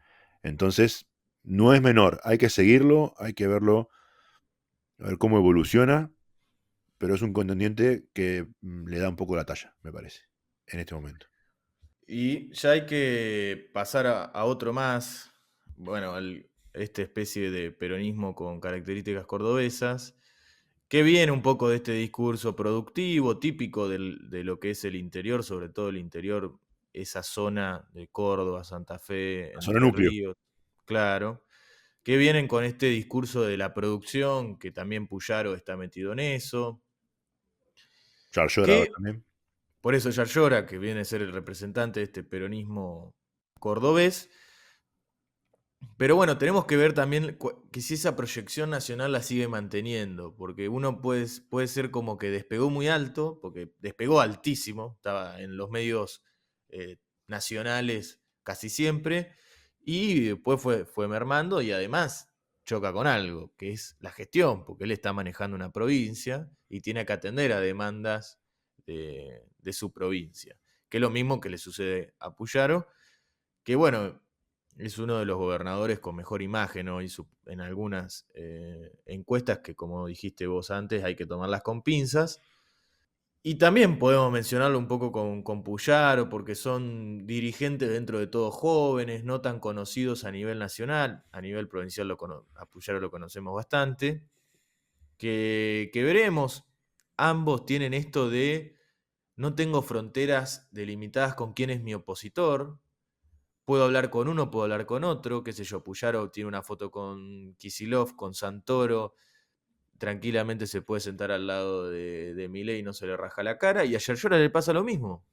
Entonces, no es menor, hay que seguirlo, hay que verlo, a ver cómo evoluciona, pero es un contendiente que le da un poco la talla, me parece, en este momento. Y ya hay que pasar a otro más, bueno, esta especie de peronismo con características cordobesas, que viene un poco de este discurso productivo, típico de lo que es el interior, sobre todo el interior, esa zona de Córdoba, Santa Fe, La zona Entre núcleo. Ríos, claro, que vienen con este discurso de la producción, que también Puyaro está metido en eso, Yarlora ahora que también. por eso Yarlora, que viene a ser el representante de este peronismo cordobés. Pero bueno, tenemos que ver también que si esa proyección nacional la sigue manteniendo, porque uno puede ser como que despegó muy alto, porque despegó altísimo, estaba en los medios eh, nacionales casi siempre, y después fue mermando y además choca con algo, que es la gestión, porque él está manejando una provincia y tiene que atender a demandas de su provincia, que es lo mismo que le sucede a Puyaro, que bueno, es uno de los gobernadores con mejor imagen hoy en algunas encuestas que, como dijiste vos antes, hay que tomarlas con pinzas. Y también podemos mencionarlo un poco con Puyaro, porque son dirigentes dentro de todos jóvenes, no tan conocidos a nivel nacional, a nivel provincial a Puyaro lo conocemos bastante, que veremos, ambos tienen esto de no tengo fronteras delimitadas con quién es mi opositor, puedo hablar con uno, puedo hablar con otro, qué sé yo, Puyaro tiene una foto con Kicillof, con Santoro, tranquilamente se puede sentar al lado de Milei y no se le raja la cara, y a Yerjola le pasa lo mismo.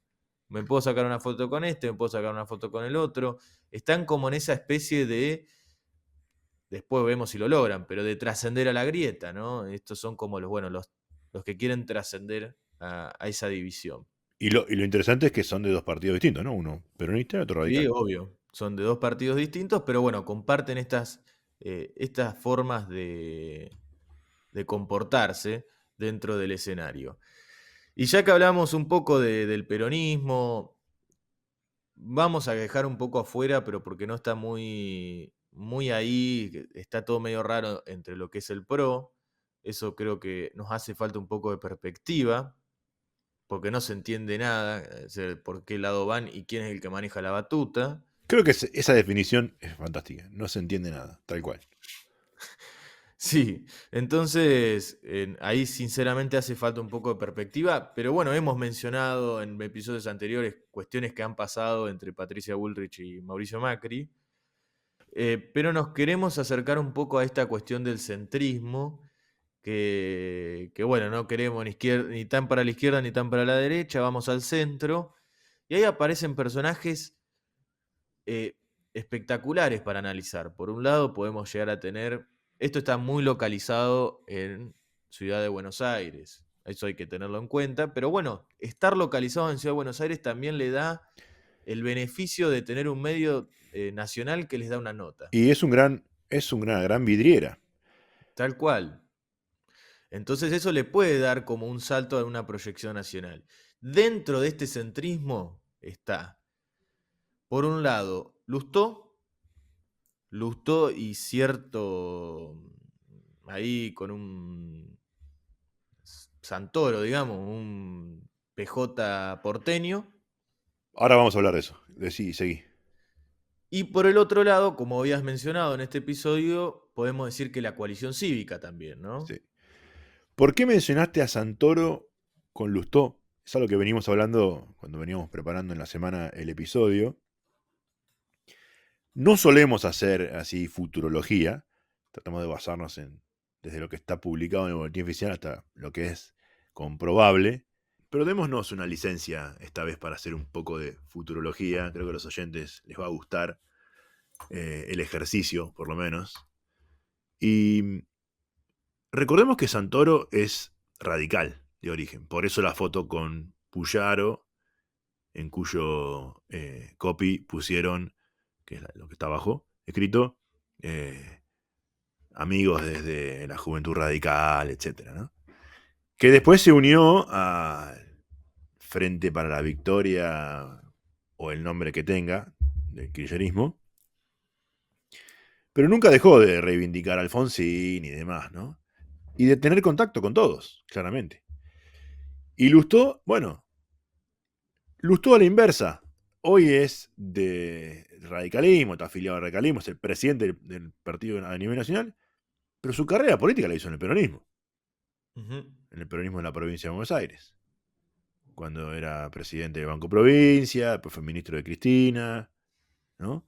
Me puedo sacar una foto con este, me puedo sacar una foto con el otro. Están como en esa especie de, después vemos si lo logran, pero de trascender a la grieta, ¿no? Estos son como los, bueno, los que quieren trascender a esa división. Y lo interesante es que son de dos partidos distintos, ¿no? Uno peronista y otro Sí, radical. obvio. Son de dos partidos distintos, pero bueno, comparten estas formas de comportarse dentro del escenario. Y ya que hablamos un poco del peronismo, vamos a dejar un poco afuera, pero porque no está muy ahí, está todo medio raro entre lo que es el PRO. Eso creo que nos hace falta un poco de perspectiva, porque no se entiende nada, por qué lado van y quién es el que maneja la batuta. Creo que esa definición es fantástica. No se entiende nada, tal cual. Sí, entonces ahí sinceramente hace falta un poco de perspectiva, pero bueno, hemos mencionado en episodios anteriores cuestiones que han pasado entre Patricia Bullrich y Mauricio Macri, pero nos queremos acercar un poco a esta cuestión del centrismo, que bueno, no queremos ni tan para la izquierda ni tan para la derecha, vamos al centro, y ahí aparecen personajes eh, espectaculares para analizar. Por un lado, podemos llegar a tener, esto está muy localizado en Ciudad de Buenos Aires, eso hay que tenerlo en cuenta, pero bueno, estar localizado en Ciudad de Buenos Aires también le da el beneficio de tener un medio nacional que les da una nota, Y es una gran vidriera. tal cual. Entonces eso le puede dar como un salto a una proyección nacional. Dentro de este centrismo está, por un lado, Lustó y cierto ahí con un Santoro, digamos, un PJ porteño. Ahora vamos a hablar de eso. Decí, seguí. Y por el otro lado, como habías mencionado en este episodio, podemos decir que la coalición cívica también, ¿no? Sí. ¿Por qué mencionaste a Santoro con Lustó? Es algo que venimos hablando cuando veníamos preparando en la semana el episodio. No solemos hacer así futurología. Tratamos de basarnos desde lo que está publicado en el boletín oficial hasta lo que es comprobable. Pero démonos una licencia esta vez para hacer un poco de futurología. Creo que a los oyentes les va a gustar el ejercicio, por lo menos. Y recordemos que Santoro es radical de origen. Por eso la foto con Puyaro, en cuyo copy pusieron, que es lo que está abajo, escrito, eh, amigos desde la Juventud Radical, etcétera, ¿no? Que después se unió al Frente para la Victoria, o el nombre que tenga, del kirchnerismo, pero nunca dejó de reivindicar a Alfonsín y demás, ¿no? Y de tener contacto con todos, claramente. Y Lustó, bueno, Lustó a la inversa. Hoy es de radicalismo, está afiliado al radicalismo, es el presidente del partido a nivel nacional, pero su carrera política la hizo en el peronismo. Ujú. en el peronismo de la provincia de Buenos Aires, cuando era presidente del Banco Provincia, después fue ministro de Cristina, ¿no?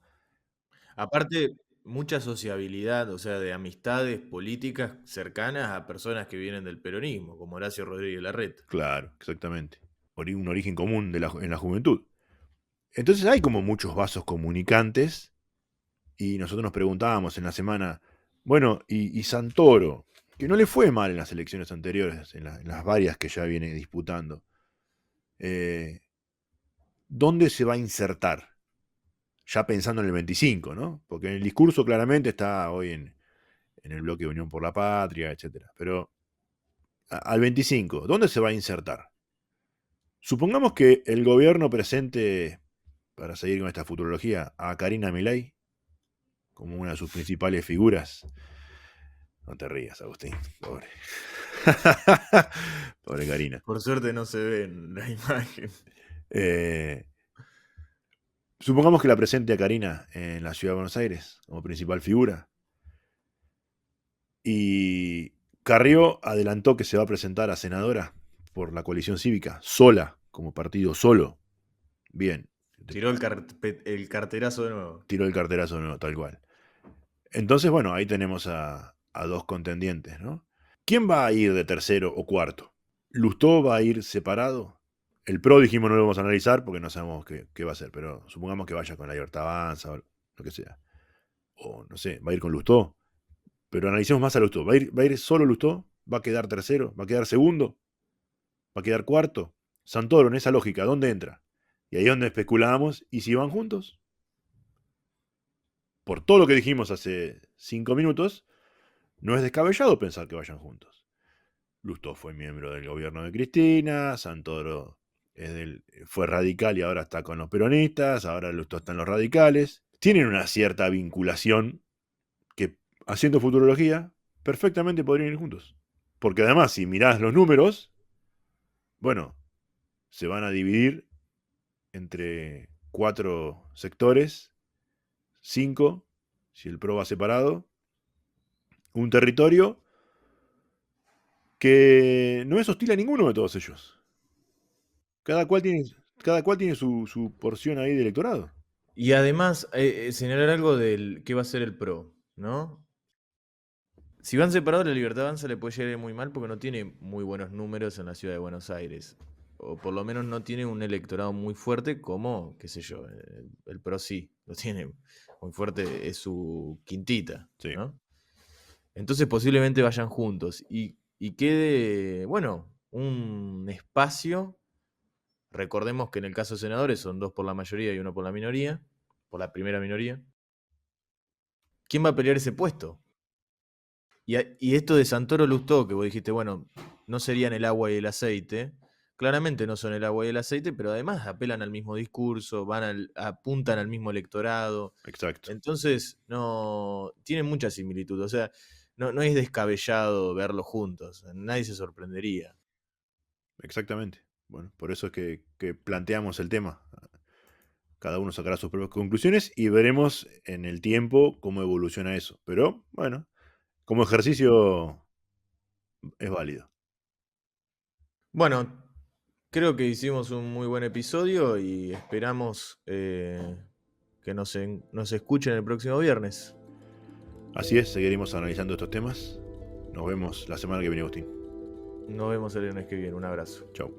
Aparte, mucha sociabilidad, o sea, de amistades políticas cercanas a personas que vienen del peronismo, como Horacio Rodríguez Larreta. Claro, exactamente. Un origen común en la juventud. Entonces hay como muchos vasos comunicantes y nosotros nos preguntábamos en la semana, bueno, y Santoro, que no le fue mal en las elecciones anteriores, en las varias que ya viene disputando, eh, ¿dónde se va a insertar? Ya pensando en el 25, ¿no? Porque en el discurso claramente está hoy en el bloque de Unión por la Patria, etcétera. Pero al 25, ¿dónde se va a insertar? Supongamos que el gobierno presente, para seguir con esta futurología, a Karina Milei como una de sus principales figuras. No te rías, Agustín, pobre. Pobre Karina. Por suerte no se ve en la imagen. Eh, supongamos que la presente a Karina en la ciudad de Buenos Aires como principal figura. Y Carrió adelantó que se va a presentar a senadora por la coalición cívica, sola, como partido solo. Bien. Tiró el carterazo de nuevo. Tiró el carterazo, no, tal cual. Entonces, bueno, ahí tenemos a dos contendientes, ¿no? ¿Quién va a ir de tercero o cuarto? ¿Lustó va a ir separado? El PRO dijimos no lo vamos a analizar porque no sabemos qué va a hacer, pero supongamos que vaya con la Libertad Avanza o lo que sea. O no sé, va a ir con Lustó. Pero analicemos más a Lustó. Va a ir solo Lustó? ¿Va a quedar tercero? ¿Va a quedar segundo? ¿Va a quedar cuarto? Santoro, en esa lógica, ¿dónde entra? Y ahí es donde especulamos, ¿y si van juntos? Por todo lo que dijimos hace 5 minutos, no es descabellado pensar que vayan juntos. Lustó fue miembro del gobierno de Cristina, Santoro fue radical y ahora está con los peronistas, ahora Lustó está en los radicales. Tienen una cierta vinculación que, haciendo futurología, perfectamente podrían ir juntos. Porque además, si mirás los números, bueno, se van a dividir entre 4 sectores, 5, si el PRO va separado, un territorio que no es hostil a ninguno de todos ellos. Cada cual tiene, cada cual tiene su porción ahí de electorado. Y además, señalar algo del qué va a ser el PRO, ¿no? Si van separados, la Libertad Avanza le puede llegar muy mal porque no tiene muy buenos números en la ciudad de Buenos Aires. O por lo menos no tiene un electorado muy fuerte como, qué sé yo, el PRO sí, lo tiene muy fuerte, es su quintita, Sí, ¿no? Entonces posiblemente vayan juntos y quede, bueno, un espacio. Recordemos que en el caso de senadores son 2 por la mayoría y 1 por la minoría, por la primera minoría. ¿Quién va a pelear ese puesto? Y esto de Santoro Lustó, que vos dijiste, bueno, no serían el agua y el aceite. Claramente no son el agua y el aceite, pero además apelan al mismo discurso, apuntan al mismo electorado. exacto. Entonces, no, tienen mucha similitud. O sea, no es descabellado verlos juntos. Nadie se sorprendería. Exactamente. Bueno, por eso es que planteamos el tema. Cada uno sacará sus propias conclusiones y veremos en el tiempo cómo evoluciona eso. Pero bueno, como ejercicio es válido. Bueno, creo que hicimos un muy buen episodio y esperamos que nos escuchen el próximo viernes. Así es, seguiremos analizando estos temas. Nos vemos la semana que viene, Agustín. Nos vemos el viernes que viene. Un abrazo. Chau.